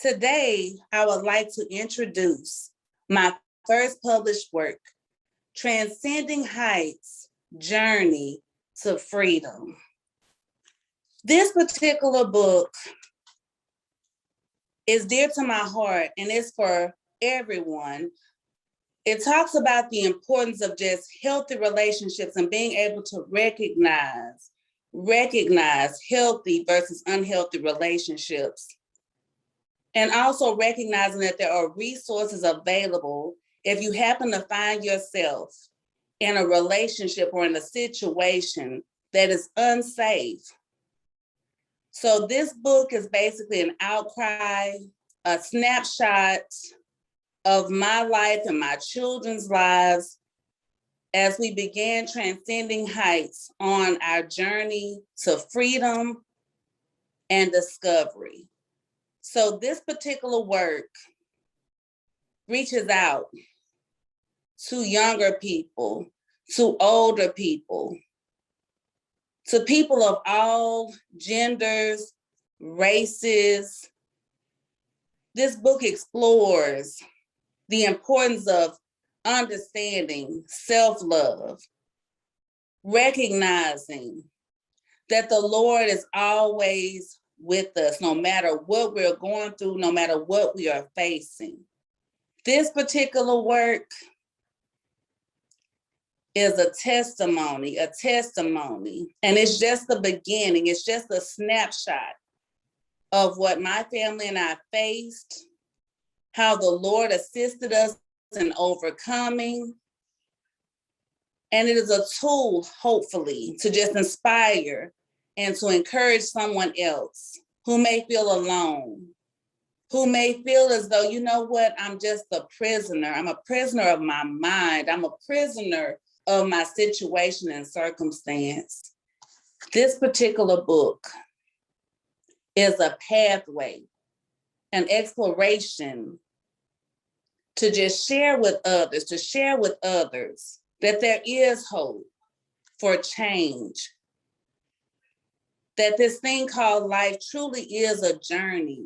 Today, I would like to introduce my first published work, Transcending Heights, Journey to Freedom. This particular book is dear to my heart and it's for everyone. It talks about the importance of just healthy relationships and being able to recognize healthy versus unhealthy relationships. And also recognizing that there are resources available if you happen to find yourself in a relationship or in a situation that is unsafe. So this book is basically an outcry, a snapshot of my life and my children's lives as we began transcending heights on our journey to freedom and discovery. So this particular work reaches out to younger people, to older people, to people of all genders, races. This book explores the importance of understanding self-love, recognizing that the Lord is always with us, no matter what we're going through, no matter what we are facing. This particular work is a testimony, and it's just the beginning. It's just a snapshot of what my family and I faced, how the Lord assisted us in overcoming. And it is a tool, hopefully, to just inspire and to encourage someone else who may feel alone, who may feel as though, you know what, I'm just a prisoner. I'm a prisoner of my mind. I'm a prisoner of my situation and circumstance. This particular book is a pathway, an exploration to just share with others, that there is hope for change, that this thing called life truly is a journey.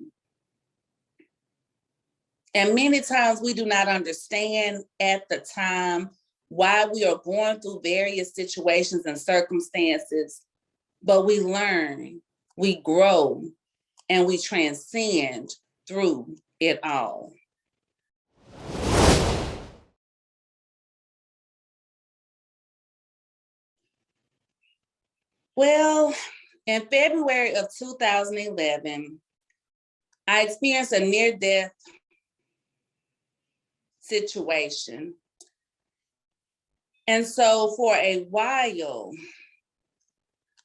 And many times we do not understand at the time why we are going through various situations and circumstances, but we learn, we grow, and we transcend through it all. Well, in February of 2011, I experienced a near-death situation. And so for a while,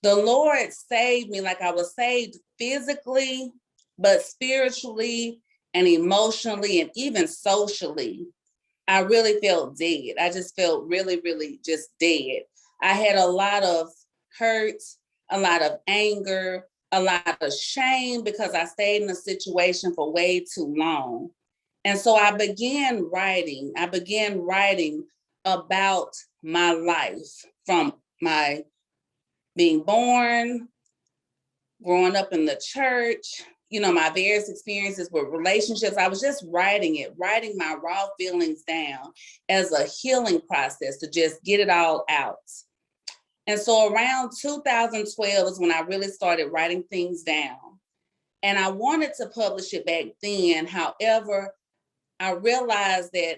the Lord saved me like I was saved physically, but spiritually and emotionally and even socially. I really felt dead. I just felt really, really just dead. I had a lot of hurt, a lot of anger, a lot of shame because I stayed in a situation for way too long. And so I began writing about my life from my being born, growing up in the church, my various experiences with relationships. I was just writing my raw feelings down as a healing process to just get it all out. And so around 2012 is when I really started writing things down. And I wanted to publish it back then. However, I realized that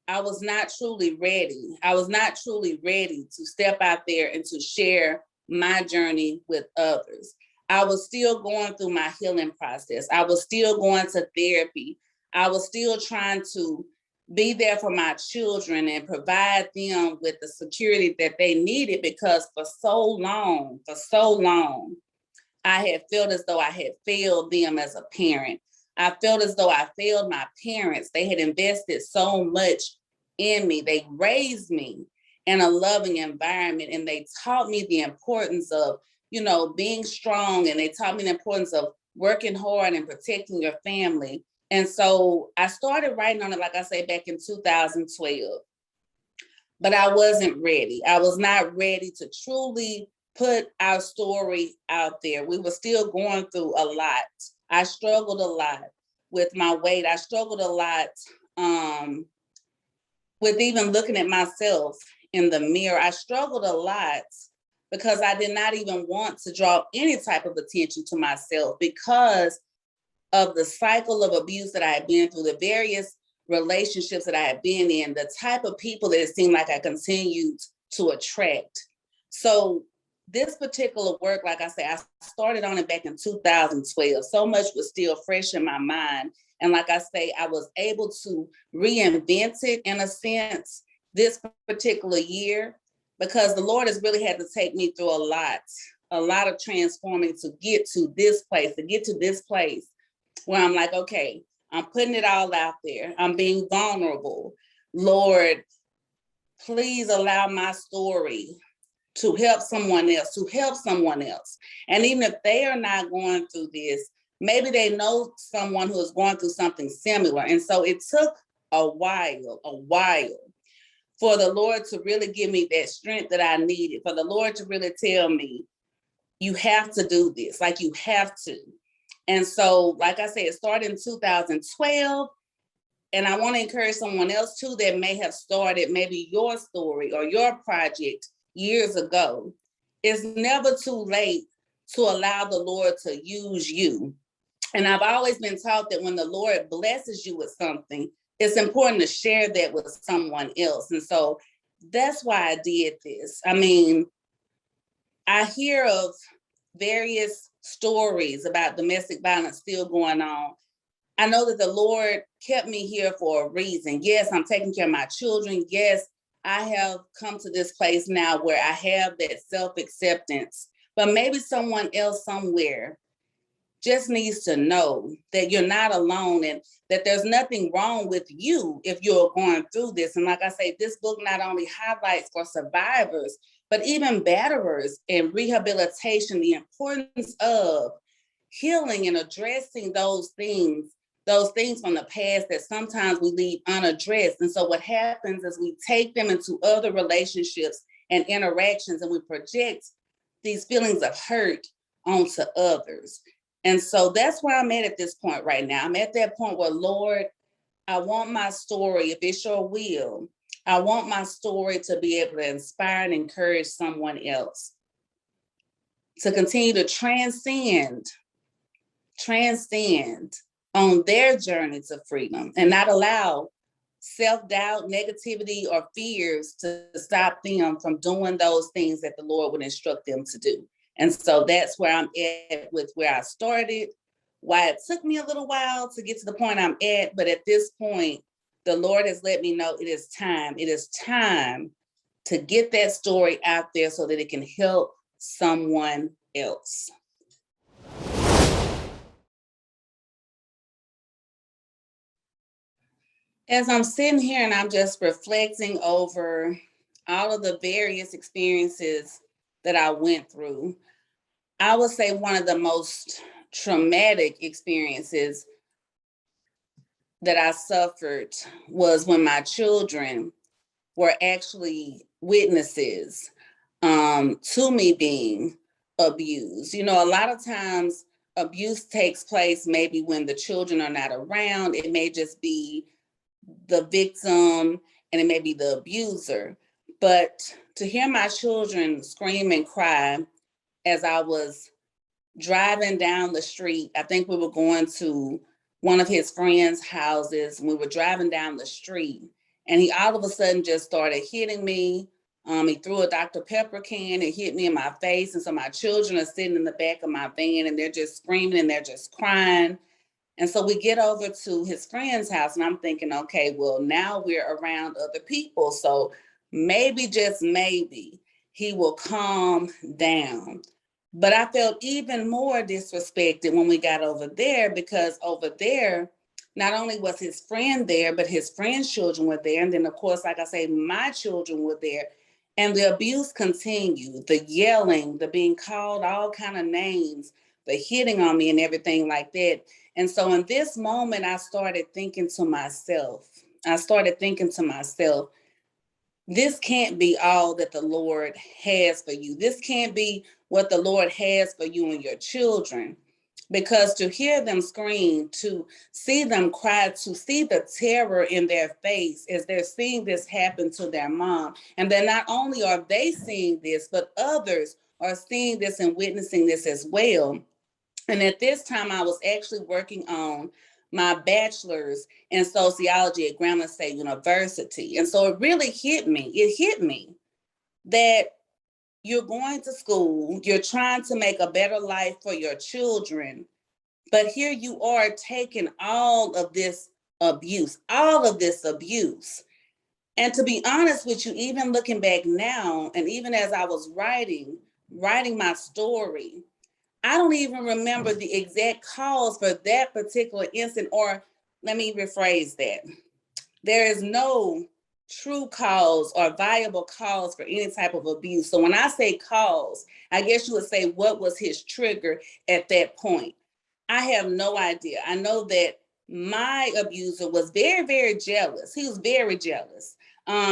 I was not truly ready. I was not truly ready to step out there and to share my journey with others. I was still going through my healing process. I was still going to therapy. I was still trying to be there for my children and provide them with the security that they needed, because for so long, I had felt as though I had failed them as a parent. I felt as though I failed my parents. They had invested so much in me. They raised me in a loving environment, and they taught me the importance of, being strong, and they taught me the importance of working hard and protecting your family. And so I started writing on it, like I say, back in 2012. But I wasn't ready. I was not ready to truly put our story out there. We were still going through a lot. I struggled a lot. with my weight. I struggled a lot with even looking at myself in the mirror. I struggled a lot because I did not even want to draw any type of attention to myself because of the cycle of abuse that I had been through, the various relationships that I had been in, the type of people that it seemed like I continued to attract. So this particular work, like I said, I started on it back in 2012. So much was still fresh in my mind. And like I say, I was able to reinvent it in a sense this particular year because the Lord has really had to take me through a lot of transforming to get to this place where I'm like, okay, I'm putting it all out there. I'm being vulnerable. Lord, please allow my story to help someone else. And even if they are not going through this, maybe they know someone who is going through something similar. And so it took a while for the Lord to really give me that strength that I needed, for the Lord to really tell me, you have to do this, like you have to. And so, like I said, it started in 2012. And I want to encourage someone else too that may have started maybe your story or your project years ago. It's never too late to allow the Lord to use you. And I've always been taught that when the Lord blesses you with something, it's important to share that with someone else. And so that's why I did this. I mean, I hear of various stories about domestic violence still going on. I know that the Lord kept me here for a reason. Yes, I'm taking care of my children. Yes, I have come to this place now where I have that self-acceptance. But maybe someone else somewhere just needs to know that you're not alone and that there's nothing wrong with you if you're going through this. And like I say, this book not only highlights for survivors, but even batterers and rehabilitation, the importance of healing and addressing those things from the past that sometimes we leave unaddressed. And so what happens is we take them into other relationships and interactions and we project these feelings of hurt onto others. And so that's where I'm at this point right now. I'm at that point where, Lord, I want my story, if it's your will, I want my story to be able to inspire and encourage someone else to continue to transcend on their journey to freedom and not allow self-doubt, negativity, or fears to stop them from doing those things that the Lord would instruct them to do. And so that's where I'm at with where I started, why it took me a little while to get to the point I'm at. But at this point, the Lord has let me know it is time. It is time to get that story out there so that it can help someone else. As I'm sitting here and I'm just reflecting over all of the various experiences that I went through, I would say one of the most traumatic experiences that I suffered was when my children were actually witnesses to me being abused. You know, a lot of times abuse takes place maybe when the children are not around. It may just be the victim and it may be the abuser. But to hear my children scream and cry as I was driving down the street, I think we were going to one of his friends' houses, and we were driving down the street, and he all of a sudden just started hitting me. He threw a Dr. Pepper can and hit me in my face. And so my children are sitting in the back of my van and they're just screaming and they're just crying. And so we get over to his friend's house and I'm thinking, okay, well, now we're around other people. So maybe, just maybe, he will calm down. But I felt even more disrespected when we got over there because over there, not only was his friend there, but his friend's children were there. And then, of course, like I say, my children were there. And the abuse continued, the yelling, the being called all kind of names, the hitting on me and everything like that. And so in this moment, I started thinking to myself, this can't be all that the Lord has for you. This can't be what the Lord has for you and your children. because to hear them scream, to see them cry, to see the terror in their face as they're seeing this happen to their mom, and then not only are they seeing this, but others are seeing this and witnessing this as well. And at this time, I was actually working on my bachelor's in sociology at Grambling State University. And so it really hit me. It hit me that you're going to school, you're trying to make a better life for your children, but here you are taking all of this abuse. And to be honest with you, even looking back now, and even as I was writing my story, I don't even remember the exact cause for that particular incident, or let me rephrase that. There is no true cause or viable cause for any type of abuse. So when I say cause, I guess you would say, what was his trigger at that point? I have no idea. I know that my abuser was very, very jealous. He was very jealous.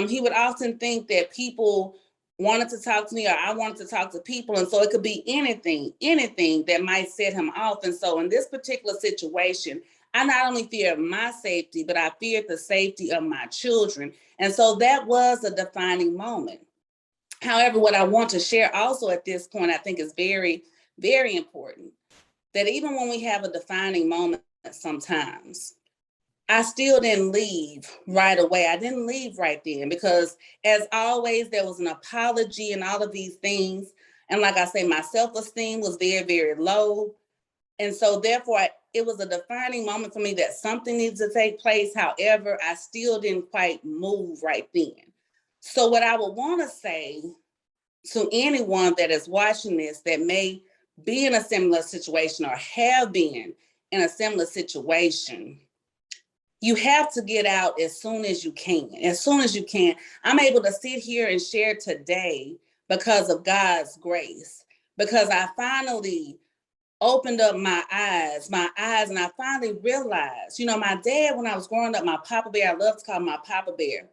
He would often think that people wanted to talk to me or I wanted to talk to people. And so it could be anything that might set him off. And so in this particular situation, I not only feared my safety, but I feared the safety of my children. And so that was a defining moment. However, what I want to share also at this point, I think is very, very important, that even when we have a defining moment sometimes, I still didn't leave right away. I didn't leave right then because, as always, there was an apology and all of these things. And like I say, my self-esteem was very, very low. And so therefore, it was a defining moment for me that something needs to take place. However, I still didn't quite move right then. So what I would want to say to anyone that is watching this that may be in a similar situation or have been in a similar situation, you have to get out as soon as you can. As soon as you can. I'm able to sit here and share today because of God's grace, because I finally opened up my eyes, and I finally realized, my dad, when I was growing up, my Papa Bear, I love to call him my Papa Bear.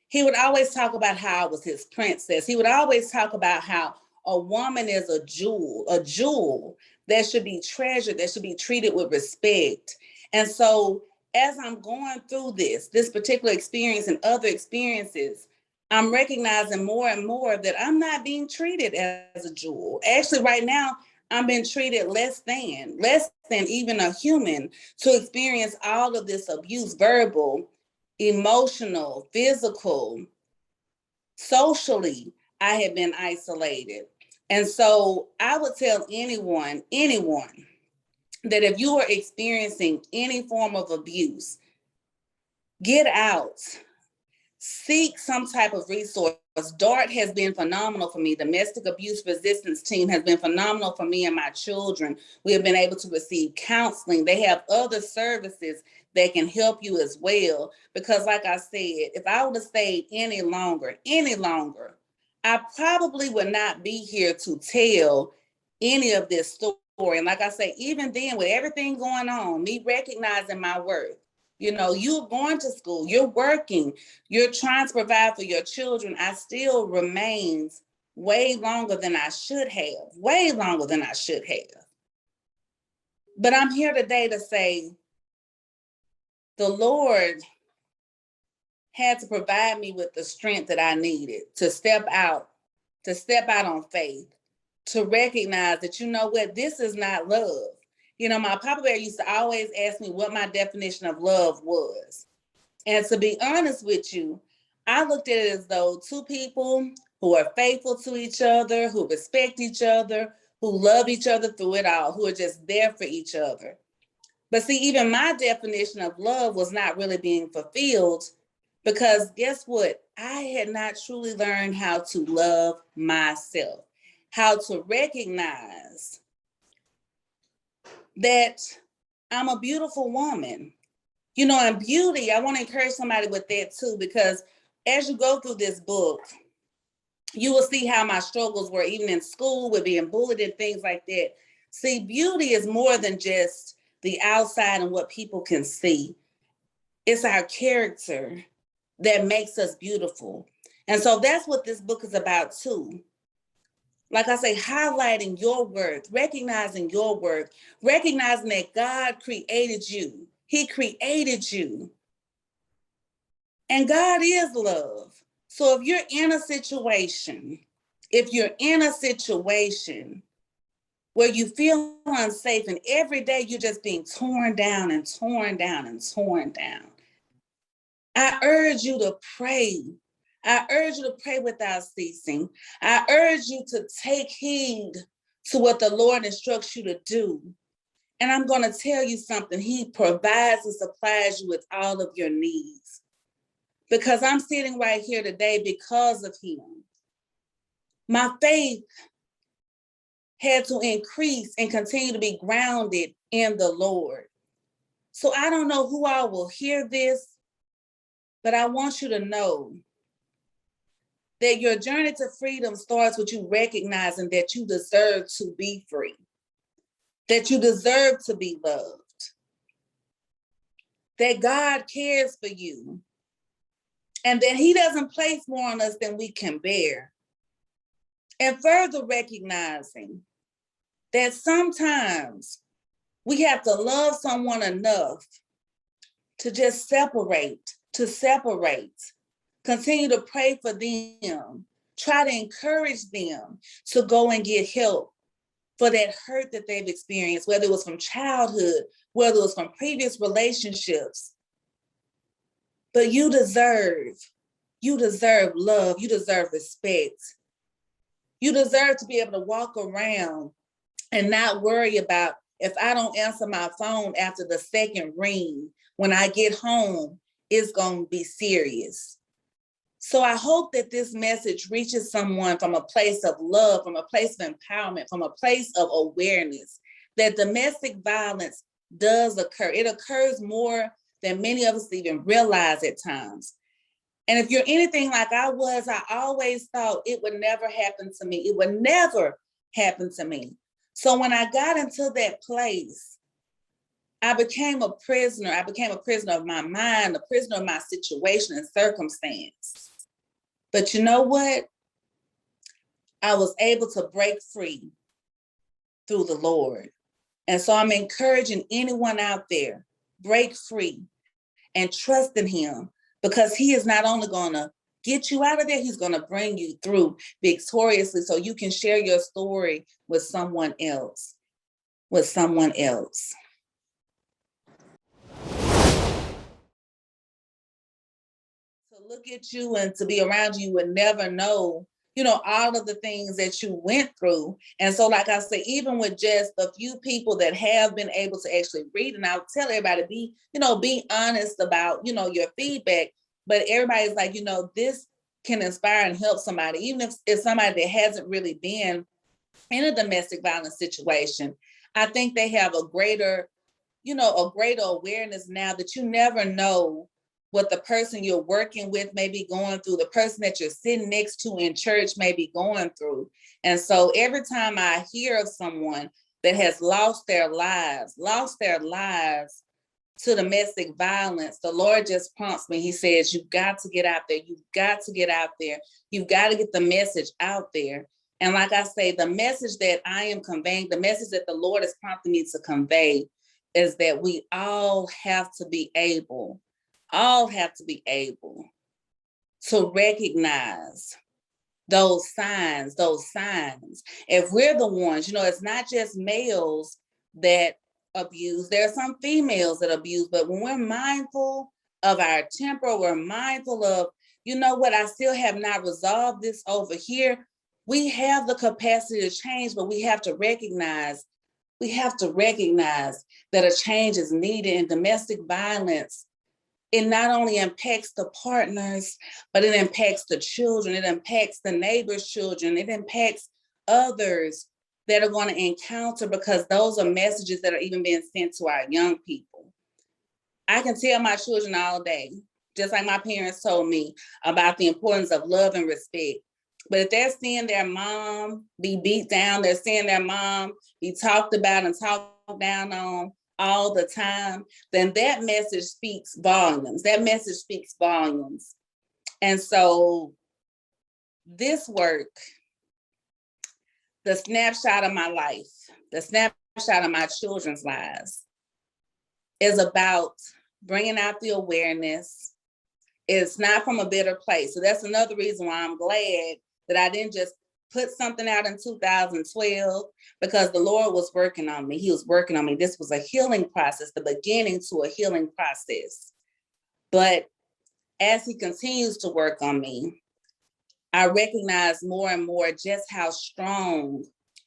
He would always talk about how I was his princess. He would always talk about how a woman is a jewel that should be treasured, that should be treated with respect. And so as I'm going through this particular experience and other experiences, I'm recognizing more and more that I'm not being treated as a jewel. Actually, right now, I'm being treated less than even a human to experience all of this abuse, verbal, emotional, physical, socially. I have been isolated. And so I would tell anyone that if you are experiencing any form of abuse, get out, seek some type of resource. DART has been phenomenal for me. Domestic Abuse Resistance Team has been phenomenal for me and my children. We have been able to receive counseling. They have other services that can help you as well. Because like I said, if I would have stayed any longer, I probably would not be here to tell any of this story. And like I say, even then, with everything going on, me recognizing my worth, you're going to school, you're working, you're trying to provide for your children, I still remains way longer than I should have. But I'm here today to say the Lord had to provide me with the strength that I needed to step out on faith, to recognize that, this is not love. My Papa Bear used to always ask me what my definition of love was. And to be honest with you, I looked at it as though two people who are faithful to each other, who respect each other, who love each other through it all, who are just there for each other. But see, even my definition of love was not really being fulfilled because guess what? I had not truly learned how to love myself, how to recognize that I'm a beautiful woman. And beauty, I want to encourage somebody with that too, because as you go through this book, you will see how my struggles were even in school with being bullied and things like that. See, beauty is more than just the outside and what people can see. It's our character that makes us beautiful. And so that's what this book is about too. Like I say, highlighting your worth, recognizing your worth, recognizing that God created you. He created you. And God is love. So if you're in a situation where you feel unsafe and every day you're just being torn down and torn down and torn down, I urge you to pray. I urge you to pray without ceasing. I urge you to take heed to what the Lord instructs you to do. And I'm going to tell you something. He provides and supplies you with all of your needs. Because I'm sitting right here today because of him. My faith had to increase and continue to be grounded in the Lord. So I don't know who all will hear this, but I want you to know that your journey to freedom starts with you recognizing that you deserve to be free, that you deserve to be loved, that God cares for you, and that he doesn't place more on us than we can bear. And further recognizing that sometimes we have to love someone enough to just separate, continue to pray for them, try to encourage them to go and get help for that hurt that they've experienced, whether it was from childhood, whether it was from previous relationships. But you deserve love, you deserve respect. You deserve to be able to walk around and not worry about if I don't answer my phone after the second ring, when I get home, it's going to be serious. So I hope that this message reaches someone from a place of love, from a place of empowerment, from a place of awareness that domestic violence does occur. It occurs more than many of us even realize at times. And if you're anything like I was, I always thought it would never happen to me. It would never happen to me. So when I got into that place, I became a prisoner. I became a prisoner of my mind, a prisoner of my situation and circumstance. But you know what? I was able to break free through the Lord. And so I'm encouraging anyone out there, break free and trust in him, because he is not only going to get you out of there, he's going to bring you through victoriously so you can share your story with someone else, To look at you and to be around you would never know, all of the things that you went through. And so, like I said, even with just a few people that have been able to actually read, and I'll tell everybody, be honest about, your feedback. But everybody's like, this can inspire and help somebody, even if it's somebody that hasn't really been in a domestic violence situation. I think they have a greater awareness now that you never know what the person you're working with may be going through, the person that you're sitting next to in church may be going through. And so every time I hear of someone that has lost their lives to domestic violence, the Lord just prompts me. He says, you've got to get out there. You've got to get out there. You've got to get the message out there. And like I say, the message that I am conveying, the message that the Lord is prompting me to convey is that we all have to be able to recognize those signs. If we're the ones, it's not just males that abuse, there are some females that abuse, but when we're mindful of our temper, we're mindful of, I still have not resolved this over here. We have the capacity to change, but we have to recognize that a change is needed. In domestic violence, it not only impacts the partners, but it impacts the children, it impacts the neighbors' children, it impacts others that are going to encounter, because those are messages that are even being sent to our young people. I can tell my children all day, just like my parents told me, about the importance of love and respect. But if they're seeing their mom be beat down, they're seeing their mom be talked about and talked down on all the time, then that message speaks volumes. And so this work, the snapshot of my life, the snapshot of my children's lives is about bringing out the awareness. It's not from a bitter place. So that's another reason why I'm glad that I didn't just put something out in 2012, because the Lord was working on me. He was working on me. This was a healing process, the beginning to a healing process. But as he continues to work on me, I recognize more and more just how strong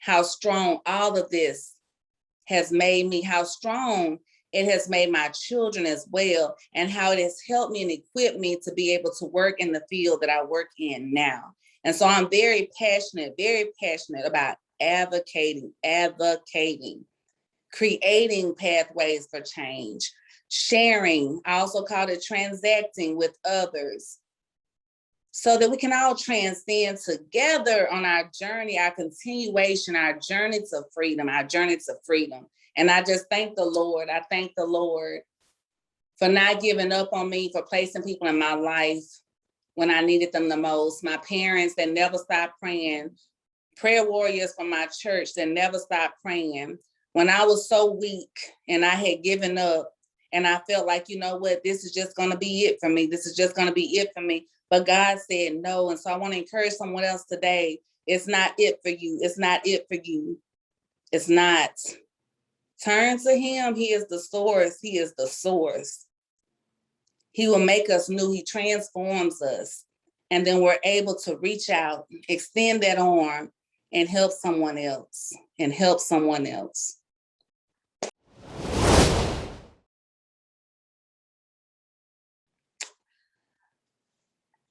all of this has made me, how strong it has made my children as well, and how it has helped me and equipped me to be able to work in the field that I work in now. And so I'm very passionate about advocating, creating pathways for change, sharing, I also call it transacting with others, so that we can all transcend together on our journey, our continuation, our journey to freedom. And I just thank the Lord. I thank the Lord for not giving up on me, for placing people in my life when I needed them the most. My parents that never stopped praying, prayer warriors from my church that never stopped praying. When I was so weak and I had given up and I felt like, you know what, this is just going to be it for me. This is just going to be it for me. But God said no. And so I want to encourage someone else today. It's not it for you. It's not it for you. It's not. Turn to him. He is the source. He is the source. He will make us new. He transforms us. And then we're able to reach out, extend that arm, and help someone else.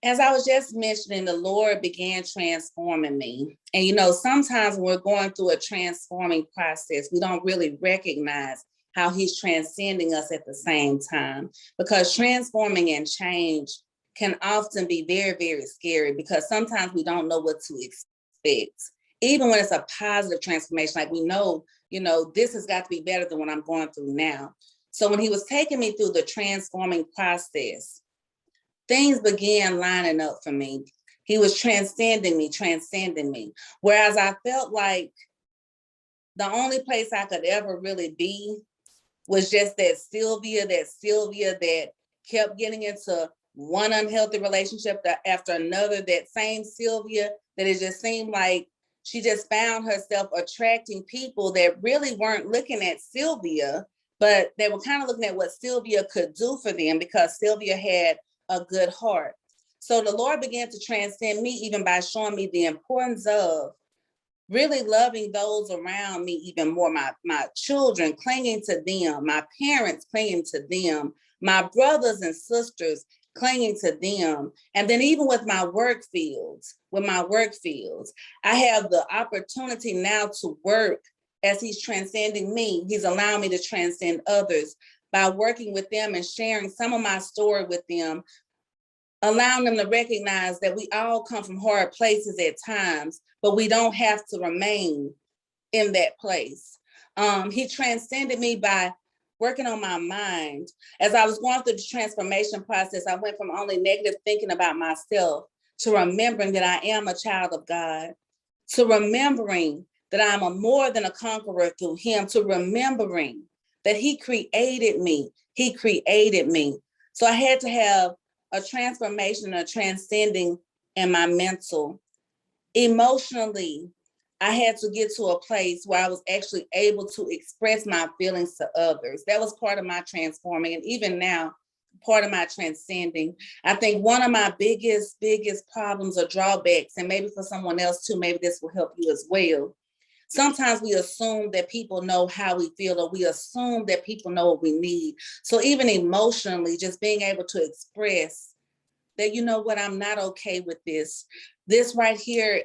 As I was just mentioning, the Lord began transforming me. And sometimes when we're going through a transforming process, we don't really recognize how he's transcending us at the same time, because transforming and change can often be very, very scary, because sometimes we don't know what to expect. Even when it's a positive transformation, like we know, this has got to be better than what I'm going through now. So when he was taking me through the transforming process, things began lining up for me. He was transcending me. Whereas I felt like the only place I could ever really be was just that Sylvia that kept getting into one unhealthy relationship after another, that same Sylvia that it just seemed like she just found herself attracting people that really weren't looking at Sylvia, but they were kind of looking at what Sylvia could do for them, because Sylvia had a good heart. So the Lord began to transcend me, even by showing me the importance of really loving those around me even more, my children, clinging to them, my parents, clinging to them, my brothers and sisters, clinging to them. And then even with my work fields, I have the opportunity now to work as he's transcending me. He's allowing me to transcend others by working with them and sharing some of my story with them, allowing them to recognize that we all come from hard places at times, but we don't have to remain in that place. He transcended me by working on my mind. As I was going through the transformation process, I went from only negative thinking about myself to remembering that I am a child of God, to remembering that I'm a more than a conqueror through him, to remembering that he created me. So I had to have a transformation, a transcending in my mental. Emotionally, I had to get to a place where I was actually able to express my feelings to others. That was part of my transforming, and even now, part of my transcending. I think one of my biggest problems or drawbacks, and maybe for someone else too, maybe this will help you as well. Sometimes we assume that people know how we feel, or we assume that people know what we need. So even emotionally, just being able to express that, you know what, I'm not okay with this. This right here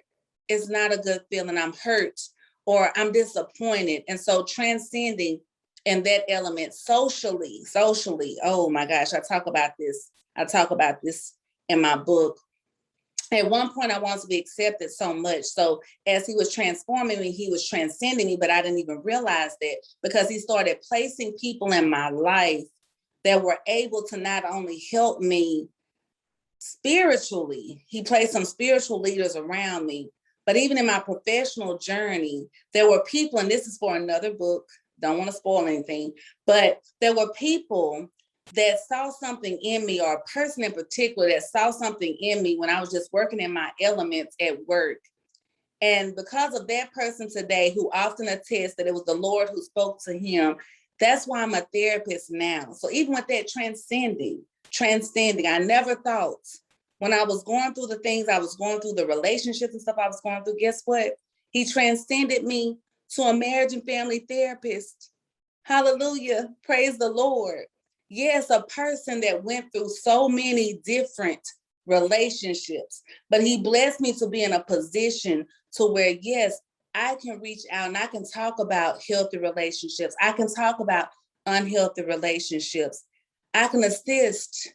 is not a good feeling. I'm hurt or I'm disappointed. And so transcending in that element socially, oh my gosh, I talk about this in my book. At one point, I wanted to be accepted so much. So as he was transforming me, he was transcending me, but I didn't even realize that, because he started placing people in my life that were able to not only help me spiritually, he placed some spiritual leaders around me, But even in my professional journey, there were people, and this is for another book, don't want to spoil anything, but there were people that saw something in me, or a person in particular that saw something in me when I was just working in my elements at work. And because of that person today, who often attests that it was the Lord who spoke to him, that's why I'm a therapist now. So even with that transcending, I never thought when I was going through the things I was going through, the relationships and stuff I was going through, guess what? He transcended me to a marriage and family therapist. Hallelujah. Praise the Lord. Yes, a person that went through so many different relationships, but he blessed me to be in a position to where, yes, I can reach out and I can talk about healthy relationships. I can talk about unhealthy relationships. I can assist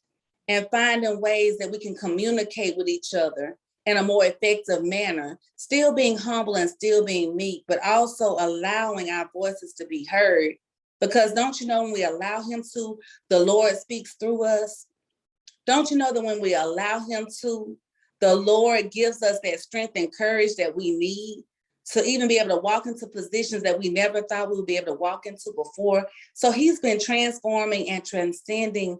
in finding ways that we can communicate with each other in a more effective manner, still being humble and still being meek, but also allowing our voices to be heard. Because don't you know, when we allow him to, the Lord speaks through us. Don't you know that when we allow him to, the Lord gives us that strength and courage that we need to even be able to walk into positions that we never thought we would be able to walk into before. So he's been transforming and transcending.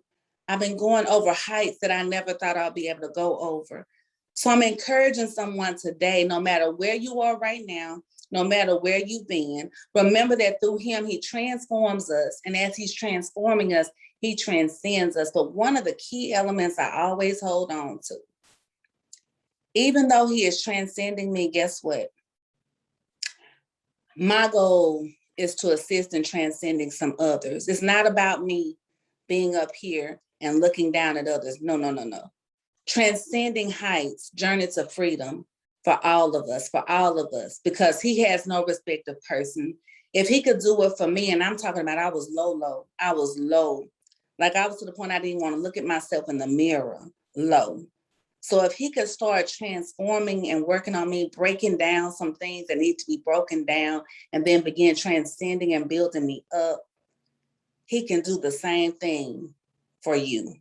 I've been going over heights that I never thought I'd be able to go over. So I'm encouraging someone today, no matter where you are right now, no matter where you've been, remember that through him, he transforms us. And as he's transforming us, he transcends us. But one of the key elements I always hold on to, even though he is transcending me, guess what? My goal is to assist in transcending some others. It's not about me being up here and looking down at others. No. Transcending heights, journey to freedom for all of us, because he has no respect of person. If he could do it for me, and I'm talking about I was low. I was low. Like I was to the point I didn't want to look at myself in the mirror, low. So if he could start transforming and working on me, breaking down some things that need to be broken down, and then begin transcending and building me up, he can do the same thing for you.